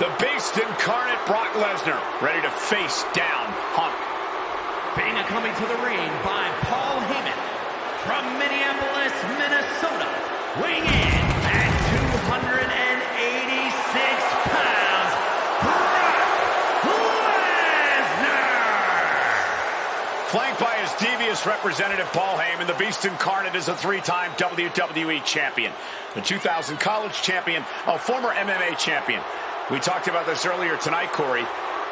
The Beast incarnate Brock Lesnar, ready to face down Punk. Being coming to the ring by Paul Heyman from Minneapolis, Minnesota, weighing in at 286 pounds, Brock Lesnar! Flanked by his devious representative Paul Heyman, the Beast incarnate is a three-time WWE champion, the 2000 college champion, a former MMA champion. We talked about this earlier tonight, Corey.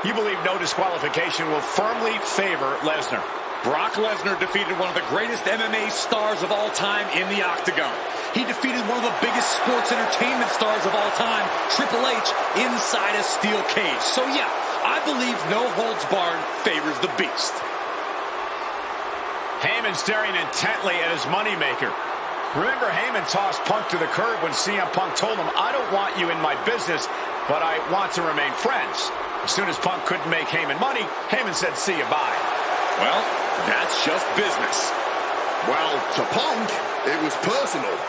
You believe no disqualification will firmly favor Lesnar. Brock Lesnar defeated one of the greatest MMA stars of all time in the octagon. He defeated one of the biggest sports entertainment stars of all time, Triple H, inside a steel cage. So yeah, I believe no holds barred favors the Beast. Heyman staring intently at his moneymaker. Remember, Heyman tossed Punk to the curb when Cmpunk told him, "I don't want you in my business, but I want to remain friends." As soon as Punk couldn't make Heyman money, Heyman said, "See you, bye." Well, that's just business. Well, to Punk, it was personal.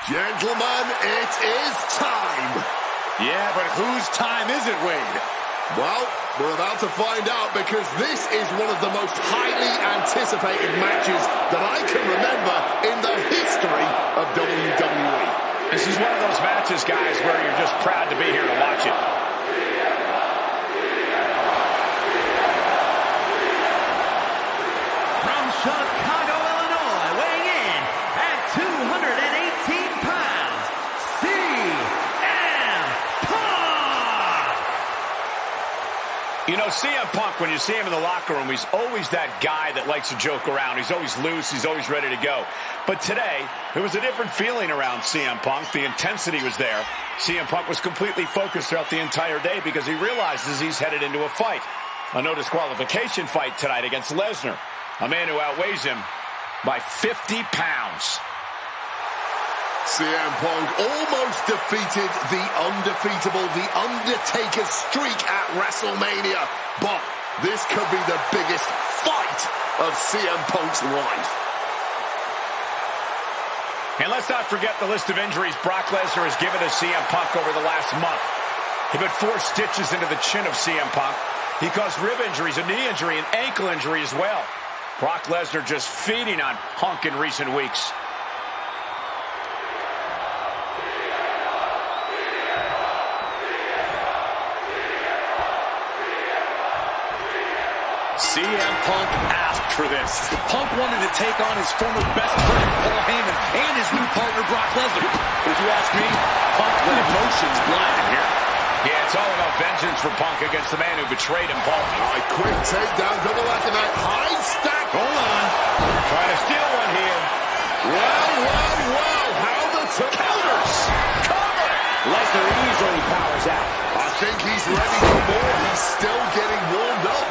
Gentlemen, it is time. Yeah, but whose time is it, Wade? Well, we're about to find out, because this is one of the most highly anticipated matches that I can remember in the history of WWE. This is one of those matches, guys, where you're just proud to be here to watch it. From Chicago, Illinois, weighing in at 218 pounds, Cmpunk! You know, Cmpunk, when you see him in the locker room, he's always that guy that likes to joke around. He's always loose. He's always ready to go. But today, there was a different feeling around Cmpunk. The intensity was there. Cmpunk was completely focused throughout the entire day because he realizes he's headed into a fight. A no disqualification fight tonight against Lesnar, a man who outweighs him by 50 pounds. Cmpunk almost defeated the undefeatable, The Undertaker's streak at WrestleMania. But this could be the biggest fight of Cmpunk's life. And let's not forget the list of injuries Brock Lesnar has given to Cmpunk over the last month. He put 4 stitches into the chin of Cmpunk. He caused rib injuries, a knee injury, an ankle injury as well. Brock Lesnar just feeding on Punk in recent weeks. Cmpunk asked for this. Punk wanted to take on his former best friend, Paul Heyman, and his new partner, Brock Lesnar. But if you ask me, Punk let emotions blind him here. Yeah, it's all about vengeance for Punk against the man who betrayed him, Paul. All right, quick takedown, double leg in that high stack. Hold on. Trying to steal one here. Well, how the counters. Cover! Lesnar easily powers out. I think he's ready for more. He's still getting warmed up.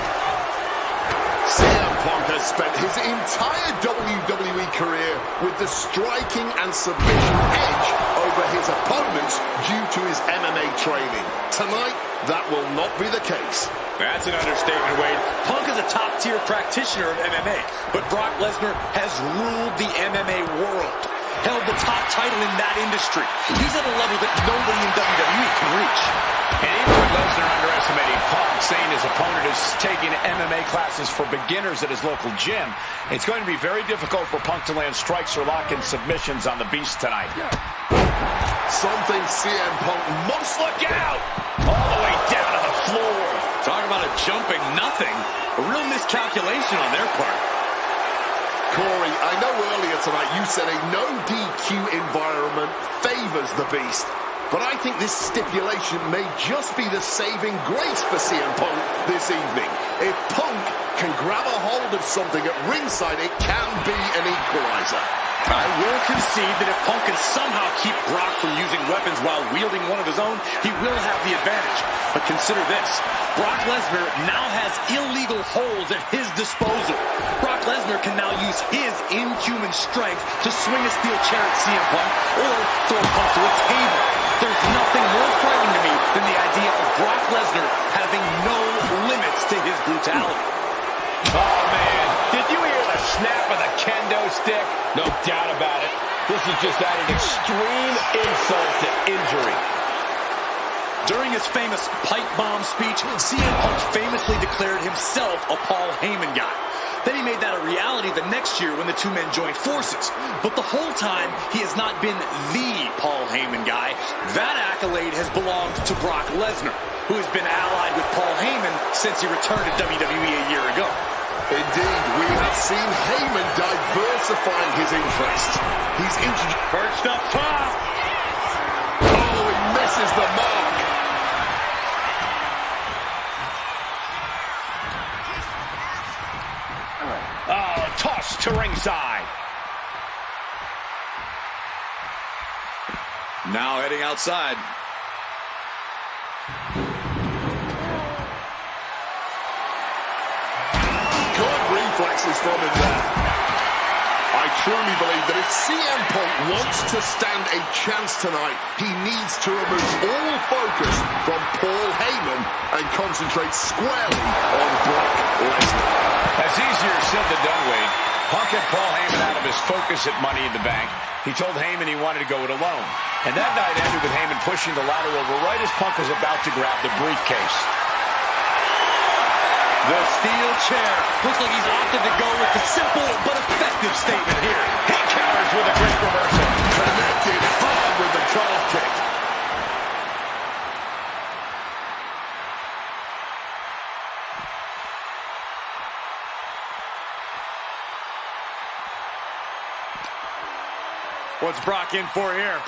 Cmpunk has spent his entire WWE career with the striking and submission edge over his opponents due to his MMA training. Tonight, that will not be the case. That's an understatement, Wade. Punk is a top-tier practitioner of MMA, but Brock Lesnar has ruled the MMA world, held the top title in that industry. He's at a level that nobody in WWE can reach. And even with Lesnar underestimating Punk, saying his opponent is taking MMA classes for beginners at his local gym, it's going to be very difficult for Punk to land strikes or lock-in submissions on the Beast tonight. Something Cmpunk must look out! All the way down to the floor. Talk about a jumping nothing. A real miscalculation on their part. Corey, I know earlier tonight you said a no DQ environment favors the Beast. But I think this stipulation may just be the saving grace for Cmpunk this evening. If Punk can grab a hold of something at ringside, it can be an equalizer. I will concede that if Punk can somehow keep Brock from using weapons while wielding one of his own, he will have the advantage. But consider this. Brock Lesnar now has illegal holds at his disposal. Brock Lesnar can now use his inhuman strength to swing a steel chair at Cmpunk or throw Punk to a table. There's nothing more frightening to me than the idea of Brock Lesnar having no limits to his brutality. Oh, man. Did you hear the snap of the kendo stick? No doubt about it. This is just adding extreme insult to injury. During his famous pipe bomb speech, CM Punk famously declared himself a Paul Heyman guy. Then he made that a reality the next year when the two men joined forces. But the whole time, he has not been the Paul Heyman guy. That accolade has belonged to Brock Lesnar, who has been allied with Paul Heyman since he returned to WWE a year ago. Indeed, we have seen Heyman diversifying his interests. He's introduced... Perched up top. Oh, he misses the mark. Oh, tossed to ringside. Now heading outside. Good reflexes from him there. I truly believe that if CM Punk wants to stand a chance tonight, he needs to remove all focus from Paul Heyman and concentrate squarely on Brock Lesnar. That's easier said than done, Wade. Punk had Paul Heyman out of his focus at Money in the Bank. He told Heyman he wanted to go it alone. And that night ended with Heyman pushing the ladder over right as Punk was about to grab the briefcase. The steel chair. Looks like he's opted to go with the simple but effective statement here. He counters with a great reversal. Connected hard with the calf kick. What's Brock in for here?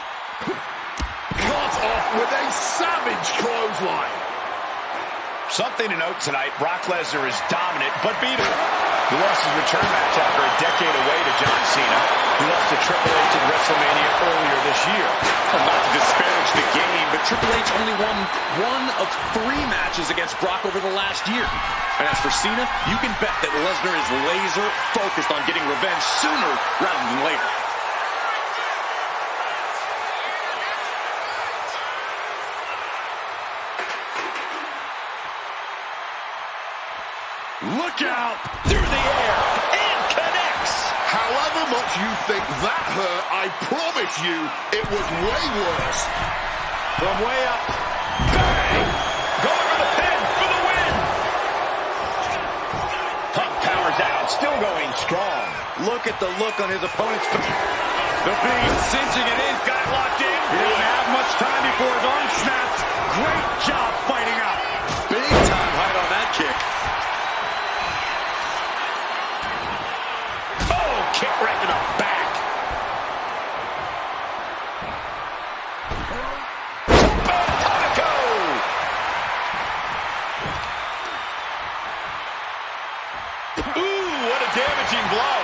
Cut off with a savage clothesline. Something to note tonight, Brock Lesnar is dominant but beatable. He lost his return match after a decade away to John Cena. He lost to Triple H at WrestleMania earlier this year. Well, not to disparage the game, but Triple H only won one of 3 matches against Brock over the last year. And as for Cena, you can bet that Lesnar is laser focused on getting revenge sooner rather than later. Look out! Through the air! And connects! However much you think that hurt, I promise you it was way worse. From way up. Bang! Going for the pin for the win! Punk powers out, still going strong. Look at the look on his opponent's face. The Beast cinching it in, got it locked in. He didn't have much time before his arm snapped. Great job fighting out. Big time height on that kick. Kick right to the back. Taco! Ooh, what a damaging blow.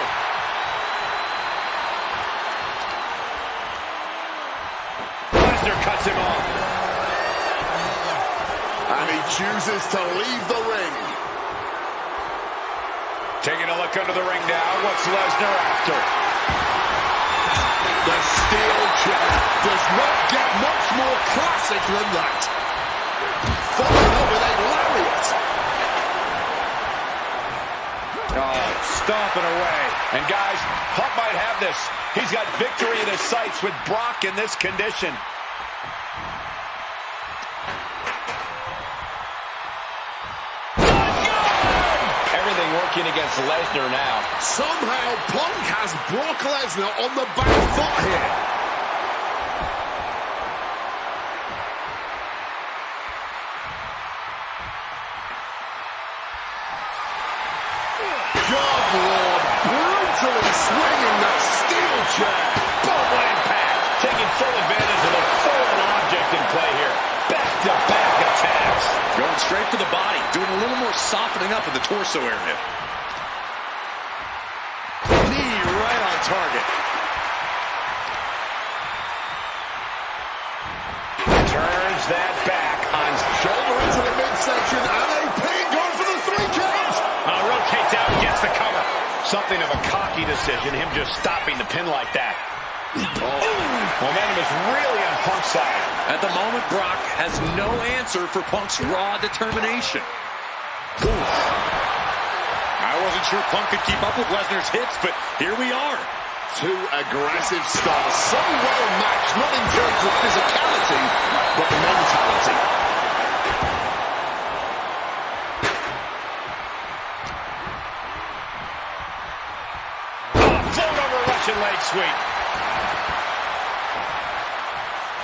Lesnar cuts him off. And he chooses to leave the ring. Taking a look under the ring now. What's Lesnar after? The steel chair does not get much more classic than that. Followed up with a lariat. Oh, stomping away. And guys, Punk might have this. He's got victory in his sights with Brock in this condition. Working against Lesnar now. Somehow Punk has Brock Lesnar on the back foot here. God Lord, brutally swinging that steel chair. Boom, what impact. Taking full advantage of the foreign object in play here. Back-to-back attacks. Going straight for the body. Doing a little more softening up in the torso area. Knee right on target. Something of a cocky decision, him just stopping the pin like that. Momentum is really on Punk's side. At the moment, Brock has no answer for Punk's raw determination. I wasn't sure Punk could keep up with Lesnar's hits, but here we are. Two aggressive stars, so well matched, not in terms of physicality, but mentality. Float over Russian leg sweep.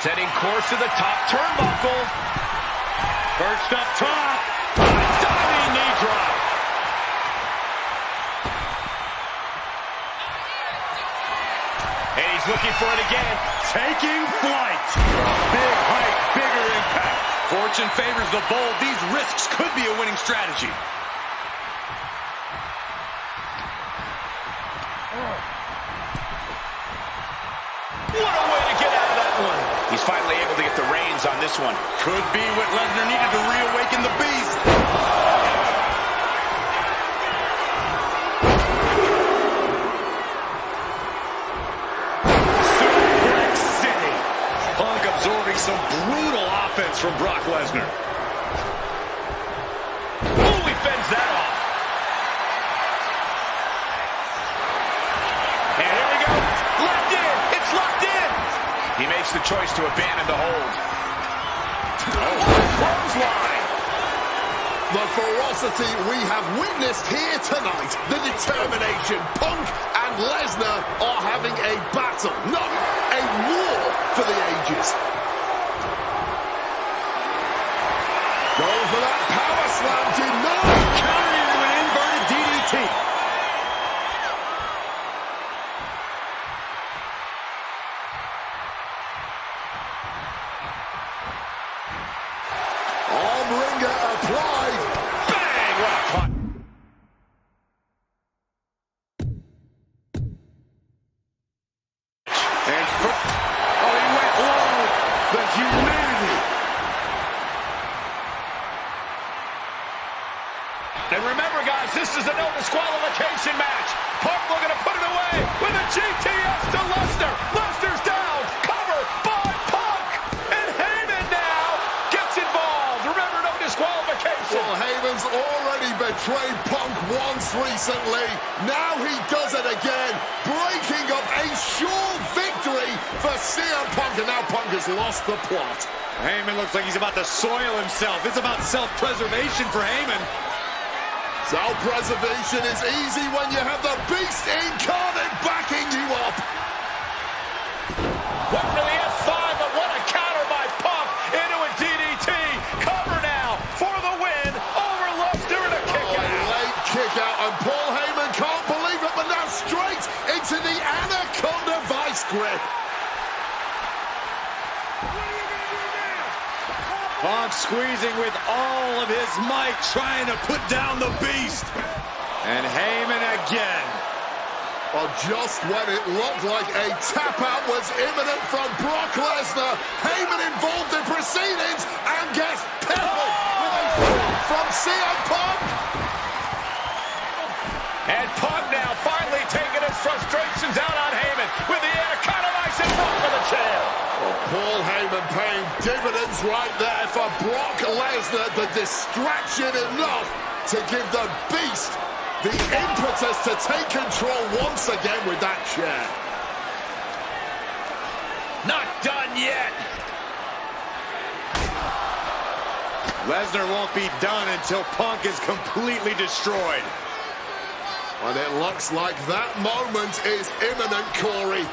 Setting course to the top turnbuckle. First up top. Diving knee drop. And he's looking for it again. Taking flight. Big height, bigger impact. Fortune favors the bold. These risks could be a winning strategy. What a way to get out of that one. He's finally able to get the reins on this one. Could be what Lesnar needed to reawaken the beast. Suplex City. Punk absorbing some brutal offense from Brock Lesnar. Oh, he fends that off. And here we go. Locked in. It's locked in. He makes the choice to abandon the hold. Clothesline. The ferocity we have witnessed here tonight, the determination. Punk and Lesnar are having a battle, not a war for the ages. Going for that power slam, denied. Countered into an inverted DDT. Ringer applied. Bang! What a punch. And oh, he went low. The humanity. And remember, guys, this is a no disqualification match. Punk looking to put it away with a GTS to Lesnar. Lesnar's down. Cover by Punk. And Heyman now gets involved. Remember, no disqualification. Well, Heyman's already betrayed Punk once recently. Now he does it again, breaking up a sure victory for Cmpunk, and now Punk has lost the plot. Heyman looks like he's about to soil himself. It's about self-preservation for Heyman. Self-preservation is easy when you have the beast incarnate backing you up. Went for the F5, but what a counter by Punk into a DDT. Cover now for the win over Lesnar and a kick out. A late kick out, and Paul Heyman can't believe it, but now straight into the Anaconda vice grip. Punk squeezing with all of his might, trying to put down the beast. And Heyman again. Well, just when it looked like a tap-out was imminent from Brock Lesnar, Heyman involved in proceedings and gets peppered with a foot from Cmpunk. And Punk now finally taking his frustrations out on Heyman with the Anaconda vice and Punk for the chair. Well, Paul Heyman paying dividends right there for Brock Lesnar. The distraction enough to give the beast the impetus to take control once again with that chair. Not done yet. Lesnar won't be done until Punk is completely destroyed. And it looks like that moment is imminent, Corey.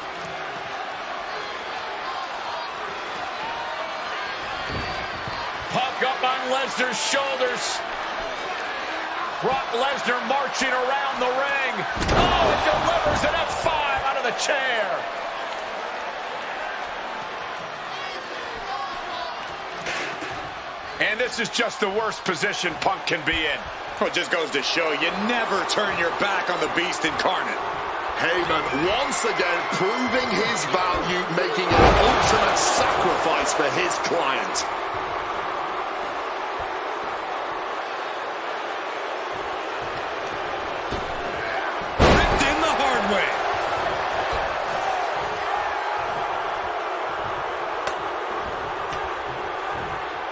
Punk up on Lesnar's shoulders. Brock Lesnar marching around the ring. Oh, it delivers an F5 out of the chair. And this is just the worst position Punk can be in. Well, it just goes to show you never turn your back on the beast incarnate. Heyman once again proving his value, making an ultimate sacrifice for his client.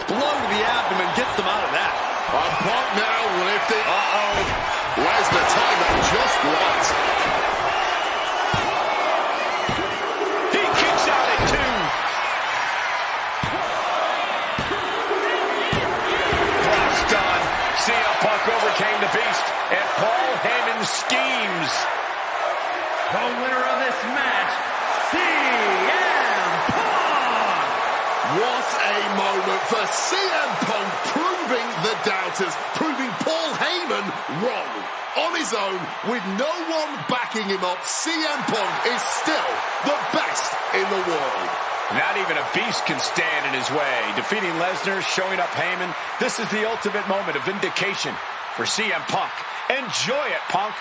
blow to the abdomen gets them out of that. Punk now lifting. Lesnar timed that just right. He kicks out at 2. Brock's done. CM Punk overcame the Beast, and Paul Heyman schemes. The winner of this match, CM Punk! What a moment for CM Punk, proving the doubters, proving Paul Heyman wrong. On his own, with no one backing him up, CM Punk is still the best in the world. Not even a beast can stand in his way. Defeating Lesnar, showing up Heyman. This is the ultimate moment of vindication for CM Punk. Enjoy it, Punk.